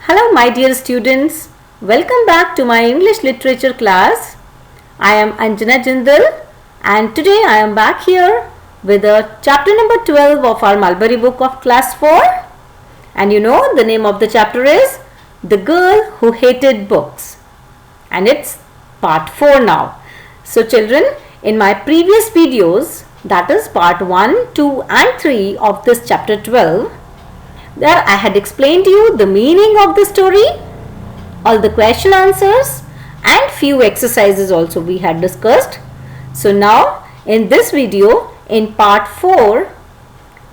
Hello my dear students, welcome back to my English literature class. I am Anjana Jindal and today I am back here with chapter number 12 of our Mulberry book of class 4. And you know the name of the chapter is The Girl Who Hated Books. And it's part 4 now. So children, in my previous videos, that is part 1, 2 and 3 of this chapter 12, there I had explained to you the meaning of the story, all the question answers and few exercises also we had discussed. So now in this video, in part 4,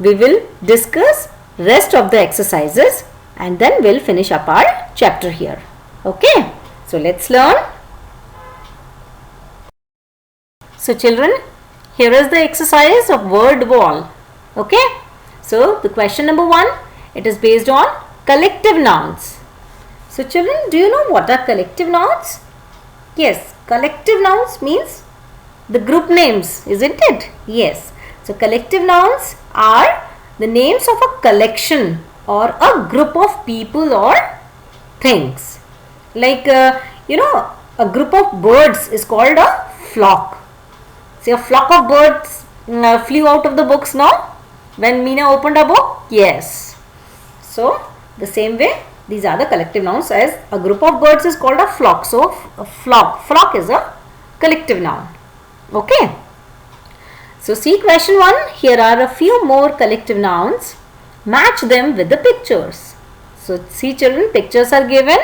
we will discuss rest of the exercises and then we'll finish up our chapter here. Okay, so let's learn. So children, here is the exercise of word wall. Okay, so the question number 1, it is based on collective nouns. So children, do you know what are collective nouns? Yes, collective nouns means the group names, isn't it? Yes. So collective nouns are the names of a collection or a group of people or things. Like, a group of birds is called a flock. See, a flock of birds flew out of the books now when Meena opened a book. Yes. So, the same way, these are the collective nouns as a group of birds is called a flock. So, a flock is a collective noun. Okay. So, see question 1. Here are a few more collective nouns. Match them with the pictures. So, see children, pictures are given,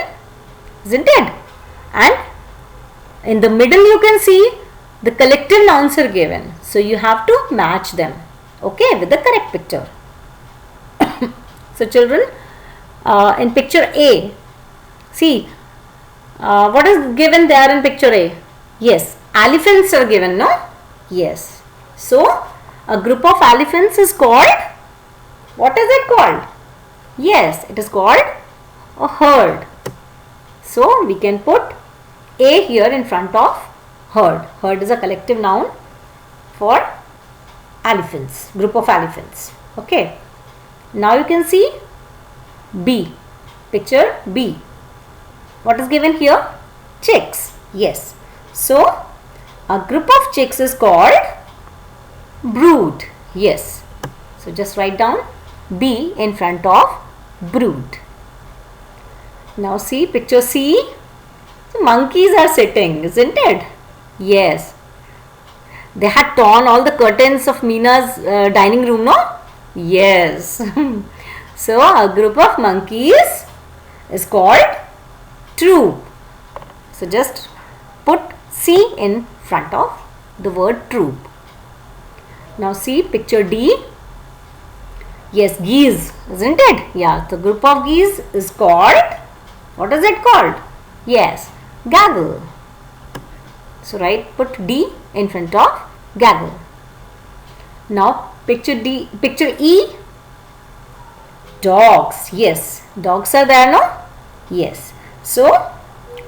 isn't it? And in the middle you can see the collective nouns are given. So, you have to match them, okay, with the correct picture. So children, in picture A, see what is given there in picture A? Yes, elephants are given, no? Yes. So a group of elephants is called, what is it called? Yes, it is called a herd. So we can put A here in front of herd. Herd is a collective noun for elephants, group of elephants. Okay. Now you can see B, picture B. What is given here? Chicks. Yes. So, a group of chicks is called brood. Yes. So, just write down B in front of brood. Now, see picture C. So, monkeys are sitting, isn't it? Yes. They had torn all the curtains of Meena's dining room, no? Yes. So a group of monkeys is called troop. So just put C in front of the word troop. Now see picture D. Yes, geese, isn't it? Yeah, the group of geese is called, what is it called? Yes, gaggle. So put D in front of gaggle. Now picture E, dogs. Yes, dogs are there, no? Yes. So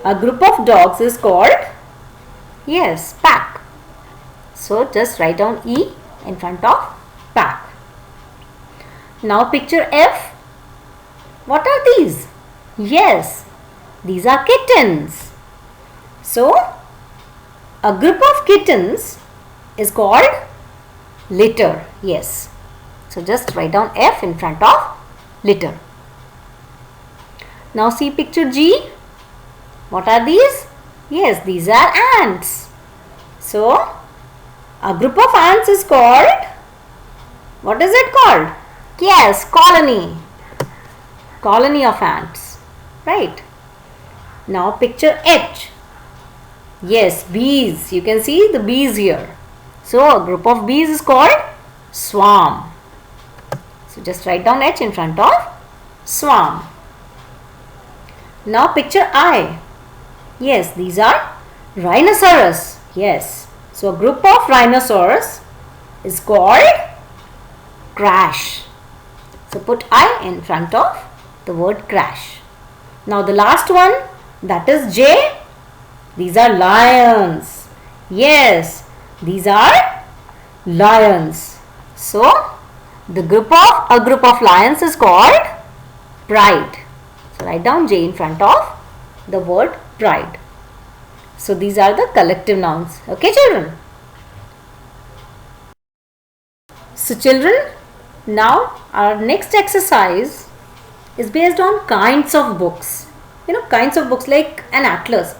a group of dogs is called, yes, pack. So just write down E in front of pack. Now picture F. What are these? Yes, these are kittens. So a group of kittens is called litter. Yes. So just write down F in front of litter. Now see picture G. What are these? Yes, these are ants. So a group of ants is called, what is it called? Yes, colony. Colony of ants. Right. Now picture H. Yes, bees. You can see the bees here. So a group of bees is called swarm. So just write down H in front of swarm. Now picture I. Yes, these are rhinoceros. Yes. So a group of rhinoceros is called crash. So put I in front of the word crash. Now the last one, that is J. These are lions. Yes, these are lions. So, a group of lions is called pride. Write down J in front of the word bride. So these are the collective nouns. Okay, children. So children, now our next exercise is based on kinds of books. Kinds of books like an atlas.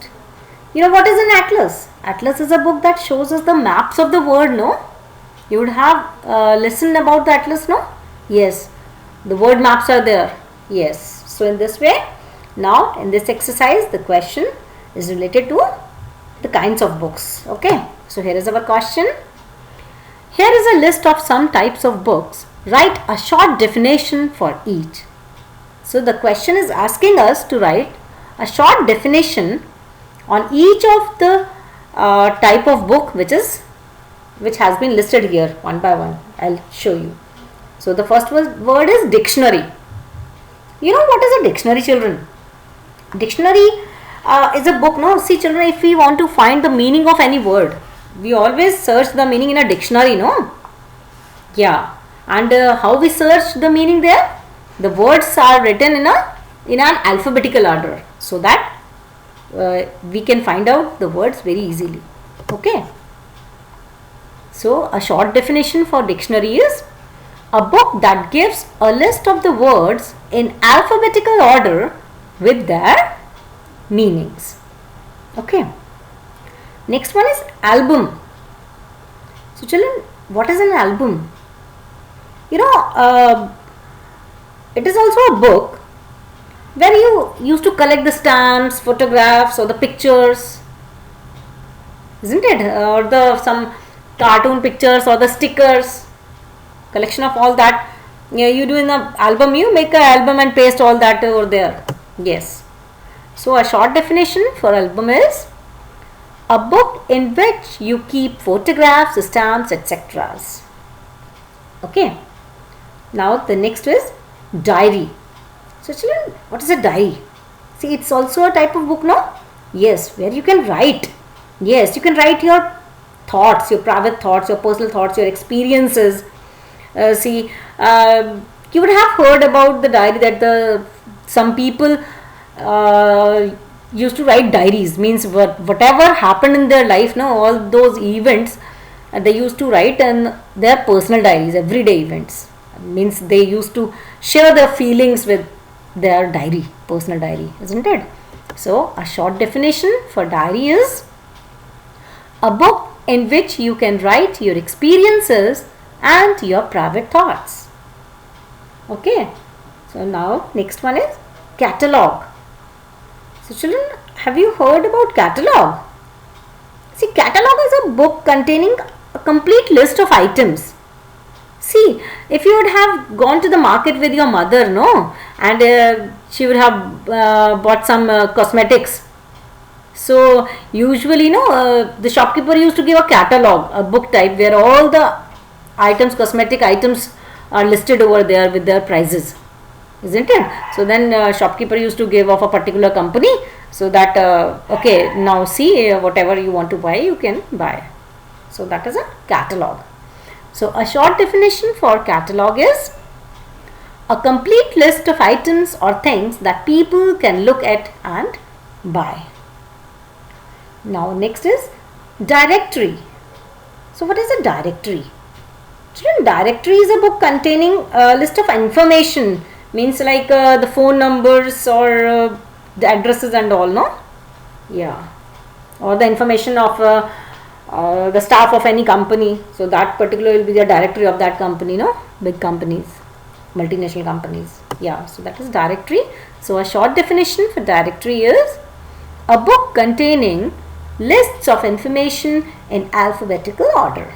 What is an atlas? Atlas is a book that shows us the maps of the world, no? You would have listened about the atlas, no? Yes. The word maps are there. Yes. So in this way, now in this exercise, the question is related to the kinds of books. Okay. So here is our question. Here is a list of some types of books. Write a short definition for each. So the question is asking us to write a short definition on each of the type of book which has been listed here one by one. I'll show you. So the first word is dictionary. What is a dictionary, children? Dictionary is a book. No, see children, if we want to find the meaning of any word, we always search the meaning in a dictionary, no? Yeah. And how we search the meaning there? The words are written in an alphabetical order, so that we can find out the words very easily. Okay. So a short definition for dictionary is a book that gives a list of the words in alphabetical order with their meanings. Okay. Next one is album. So children, what is an album? It is also a book where you used to collect the stamps, photographs or the pictures, isn't it? Or some cartoon pictures or the stickers, collection of all that. You do in the album, you make an album and paste all that over there. Yes. So a short definition for album is a book in which you keep photographs, stamps, etc. Okay. Now the next is diary. So children, what is a diary? See, it's also a type of book, no? Yes, where you can write. Yes, you can write your thoughts, your private thoughts, your personal thoughts, your experiences. You would have heard about the diary that some people used to write diaries. Means whatever happened in their life, no, all those events, they used to write in their personal diaries, everyday events. Means they used to share their feelings with their diary, personal diary, isn't it? So a short definition for diary is a book in which you can write your experiences and your private thoughts. Okay. So now next one is catalog. So children, have you heard about catalog? See, catalog is a book containing a complete list of items. See, if you would have gone to the market with your mother, no, and she would have bought some cosmetics. So usually, the shopkeeper used to give a catalog, a book type where all the items, cosmetic items are listed over there with their prices, isn't it? So then shopkeeper used to give of a particular company, so that okay, now see, whatever you want to buy, you can buy. So that is a catalog. So a short definition for catalog is a complete list of items or things that people can look at and buy. Now next is directory. So what is a directory? Children, directory is a book containing a list of information. Means like the phone numbers or the addresses and all, no? Yeah. Or the information of the staff of any company. So that particular will be the directory of that company, no? Big companies, multinational companies. Yeah. So that is directory. So a short definition for directory is a book containing lists of information in alphabetical order.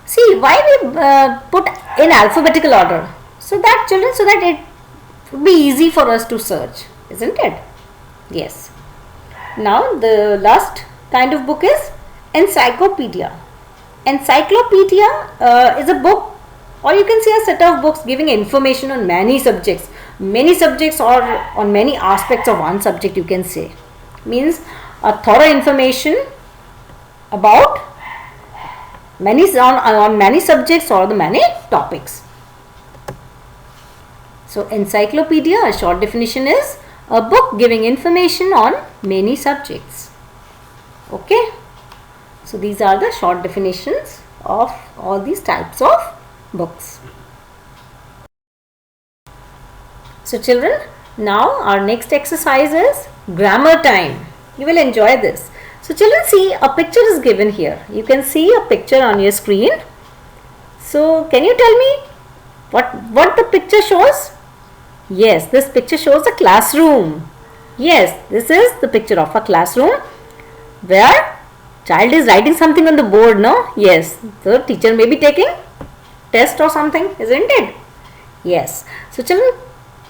See, why we put in alphabetical order? So that children, so that it would be easy for us to search, isn't it? Yes. Now the last kind of book is encyclopedia. Encyclopedia is a book, or you can say a set of books giving information on many subjects or on many aspects of one subject, you can say. Means a thorough information about on many subjects or the many topics. So encyclopedia, a short definition is a book giving information on many subjects. Okay. So these are the short definitions of all these types of books. So children, now our next exercise is grammar time. You will enjoy this. So children, see, a picture is given here. You can see a picture on your screen. So can you tell me what the picture shows? Yes, this picture shows a classroom. Yes, this is the picture of a classroom where child is writing something on the board, no? Yes, the teacher may be taking test or something, isn't it? Yes. So children,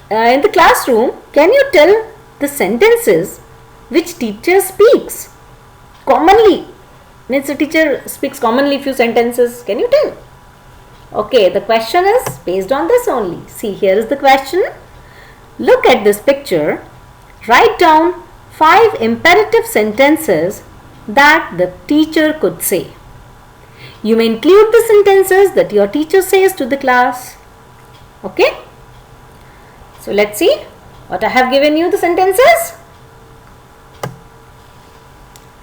in the classroom, can you tell the sentences which teacher speaks commonly? Means the teacher speaks commonly few sentences. Can you tell? Okay, the question is based on this only. See, here is the question. Look at this picture. Write down 5 imperative sentences that the teacher could say. You may include the sentences that your teacher says to the class. Okay? So let's see what I have given you the sentences.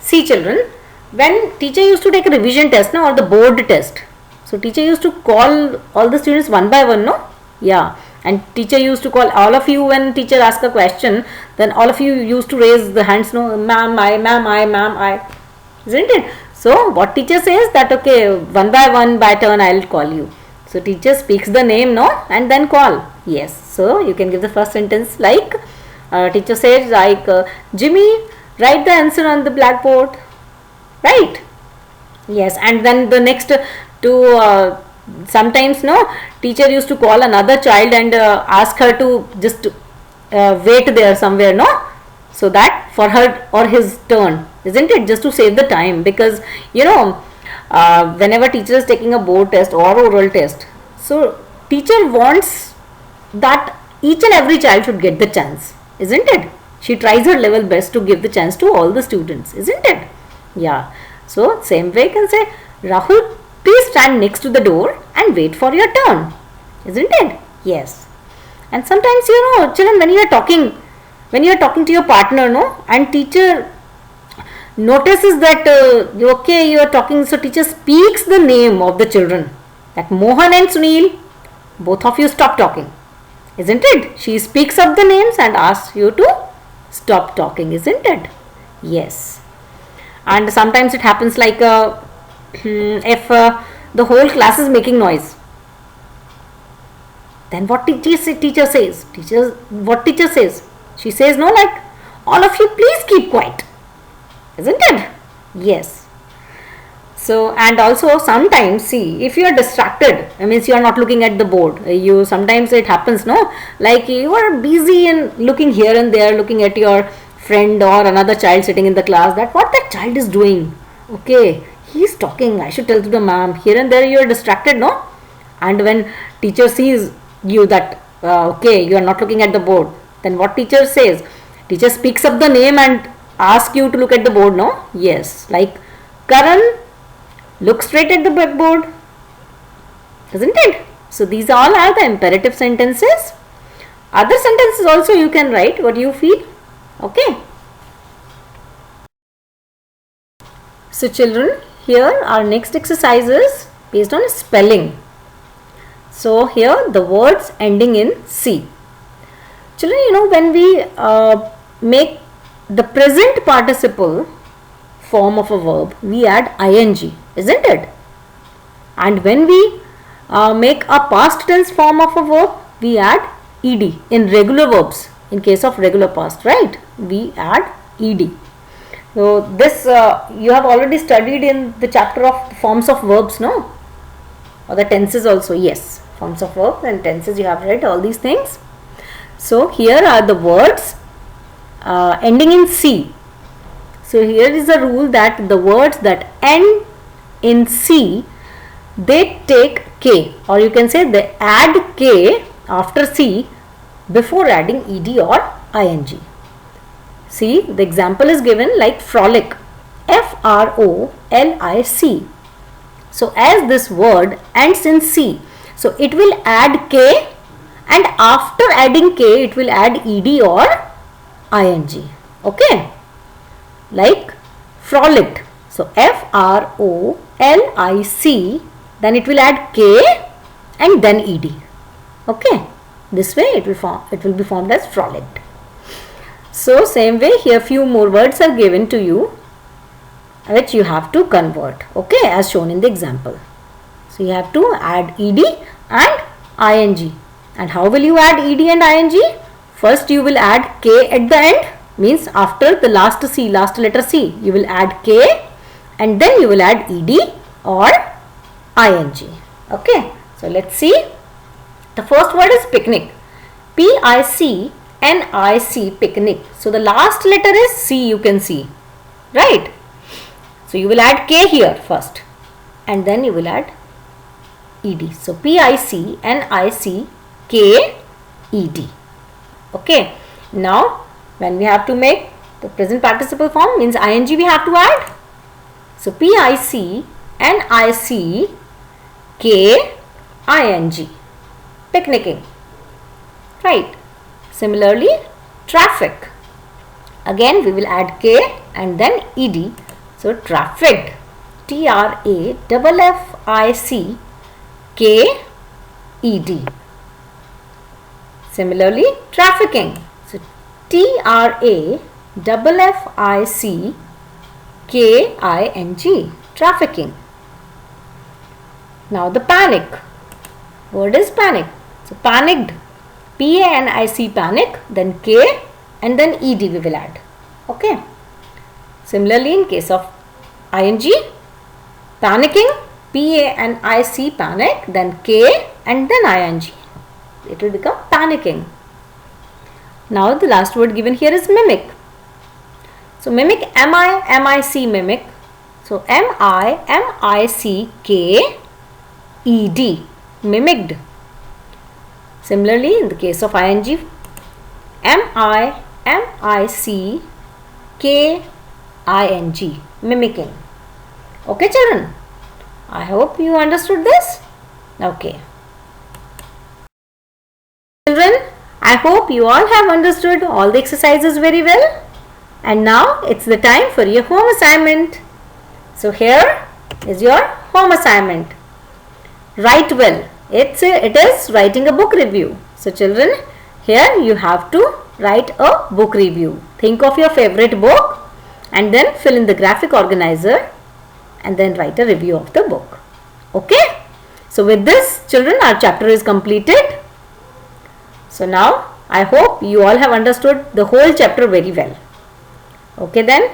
See children, when teacher used to take a revision test, no, or the board test. So teacher used to call all the students one by one, no? Yeah. And teacher used to call all of you when teacher asked a question, then all of you used to raise the hands, no, ma'am, I, ma'am, I, ma'am, I. Isn't it? So what teacher says that, okay, one by turn I will call you. So teacher speaks the name, no, and then call. Yes. So you can give the first sentence like, teacher says like, Jimmy, write the answer on the blackboard. Right? Yes. And then the next two, sometimes, no, teacher used to call another child and ask her to just wait there somewhere, no, so that for her or his turn, isn't it, just to save the time, because you know whenever teacher is taking a board test or oral test, so teacher wants that each and every child should get the chance, isn't it? She tries her level best to give the chance to all the students, isn't it? Yeah. So same way you can say, Rahul, please stand next to the door and wait for your turn. Isn't it? Yes. And sometimes, you know, children, when you are talking to your partner, no, and teacher notices that you are talking, so teacher speaks the name of the children. That Mohan and Sunil, both of you stop talking. Isn't it? She speaks up the names and asks you to stop talking, isn't it? Yes. And sometimes it happens like if the whole class is making noise, then what teacher says? What teacher says? She says, no, like, all of you please keep quiet. Isn't it? Yes. So, and also sometimes, see, if you are distracted, I mean, you are not looking at the board. You sometimes it happens, no, like you are busy and looking here and there, looking at your friend or another child sitting in the class, that what that child is doing. Okay, he is talking, I should tell to the ma'am. Here and there you are distracted, no? And when teacher sees you that, okay, you are not looking at the board, then what teacher says? Teacher speaks up the name and asks you to look at the board, no? Yes, like, Karan, look straight at the blackboard. Isn't it? So these all are the imperative sentences. Other sentences also you can write what you feel. Okay. So children, here our next exercise is based on spelling. So here the words ending in C. Children, you know, when we make the present participle form of a verb, we add ing, isn't it? And when we make a past tense form of a verb, we add ed in regular verbs. In case of regular past, right, we add ed. So this you have already studied in the chapter of forms of verbs, no? Or the tenses also. Yes, forms of verbs and tenses, you have read all these things. So here are the words ending in C. So here is a rule that the words that end in C, they take K, or you can say they add K after C before adding ed or ing. See, the example is given like frolic, Frolic. So as this word ends in C, so it will add K and after adding K it will add ed or ing. Okay, like frolic. So frolic, then it will add K and then ed. Okay, this way it will be formed as frolicked. So same way here few more words are given to you which you have to convert, okay, as shown in the example. So you have to add ed and ing. And how will you add ed and ing? First you will add K at the end, means after the last letter C, you will add K and then you will add ed or ing. Okay, so let's see. The first word is picnic. P-I-C-N-I-C, picnic. So the last letter is C, you can see, right? So you will add K here first and then you will add ed. So P-I-C-N-I-C-K-E-D. Okay, now when we have to make the present participle form, means ing we have to add. So P-I-C-N-I-C-K-I-N-G, picnicking, right? Similarly, traffic. Again we will add K and then ed. So trafficked, T-R-A-F-F-I-C-K-E-D. Similarly, trafficking. So T-R-A-F-F-I-C-K-I-N-G, trafficking. Now the panic. Word is panic. So panicked, P-A-N-I-C, panic, then K and then ed we will add. Okay. Similarly, in case of ing, panicking, P-A-N-I-C, panic, then K and then ing. It will become panicking. Now the last word given here is mimic. So mimic, M-I-M-I-C, mimic. So M-I-M-I-C-K-E-D, mimicked. Similarly, in the case of ing, M-I-M-I-C-K-I-N-G, mimicking. Okay children, I hope you understood this. Okay. Children, I hope you all have understood all the exercises very well. And now it's the time for your home assignment. So here is your home assignment. Write well. It is writing a book review. So children, here you have to write a book review. Think of your favorite book and then fill in the graphic organizer and then write a review of the book. Okay. So with this children, our chapter is completed. So now I hope you all have understood the whole chapter very well. Okay then,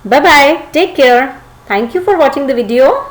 bye bye, take care. Thank you for watching the video.